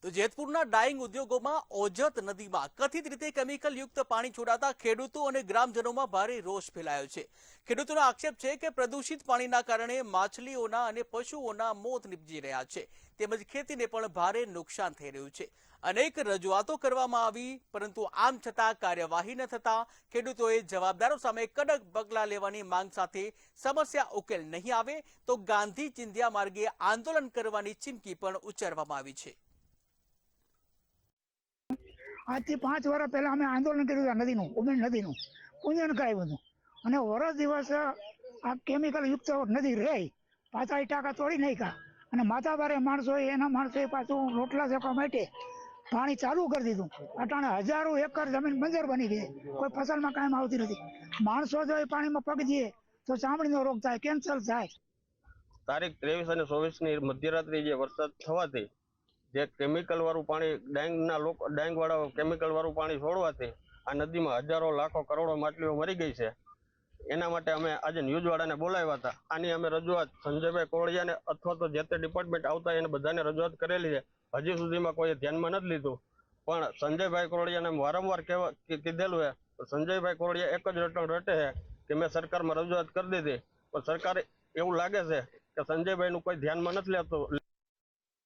તો જેતપુરના ડાઇંગ ઉદ્યોગોમાં ઓજત નદીમાં કથિત રીતે કેમિકલ યુક્ત પાણી છોડાતા ખેડૂતો અને ગ્રામજનોમાં ભારે રોષ ફેલાયો છે। ખેડૂતોનો આક્ષેપ છે કે પ્રદૂષિત પાણીના કારણે માછલીઓના અને પશુઓના મોત નીપજી રહ્યા છે, તેમજ ખેતીને પણ ભારે નુકસાન થઈ રહ્યું છે। અનેક રજૂઆતો કરવામાં આવી, પરંતુ આમ છતાં કાર્યવાહી ન થતા ખેડૂતોએ જવાબદારો સામે કડક પગલાં લેવાની માંગ સાથે સમસ્યા ઉકેલ નહીં આવે તો ગાંધી ચિંધ્યા માર્ગે આંદોલન કરવાની ચીમકી પણ ઉચ્ચારવામાં આવી છે। आज થી 5 વર્ષ પહેલા અમે આંદોલન કર્યું નદીનું ઉમેણ નદીનું પૂજન કરાવ્યું હતું અને વર્ષ દિવસ આ કેમિકલ યુક્ત નદી રહી પાછા ટાંકા તોડી નાખ્યા અને માથાભારે માણસોએ એના માણસોએ પાછું રોટલા શેકવા માટે પાણી ચાલુ કરી દીધું। અટાણે હજારો એકર જમીન બંજર બની ગઈ, કોઈ ફસલમાં કાયમ આવતી નથી। માણસો જો એ પાણીમાં પગ દે તો ચામડીનો રોગ થાય, કેન્સર થાય। તારીખ 23 અને 24 ની મધ્યરાત્રિ જે વરસાદ થવાથી જે કેમિકલ વાળું પાણી ડાંગ વાળા કેમિકલ વાળું પાણી છોડવાથી આ નદીમાં હજારો લાખો કરોડો માછલીઓ મરી ગઈ છે। એના માટે અમે આજે ન્યૂઝ વાળાને બોલાવ્યા હતા। આની અમે રજૂઆત સંજયભાઈ કોળિયાને અથવા તો જે તે ડિપાર્ટમેન્ટ આવતા એને બધાને રજૂઆત કરેલી છે। હજી સુધીમાં કોઈ ધ્યાનમાં નથી લીધું, પણ સંજયભાઈ કોળિયાને વારંવાર કીધેલું છે। સંજયભાઈ કોળિયા એક જ રટણ રટે છે કે મેં સરકારમાં રજૂઆત કરી દીધી, પણ સરકાર એવું લાગે છે કે સંજયભાઈનું કોઈ ધ્યાનમાં નથી લેતું।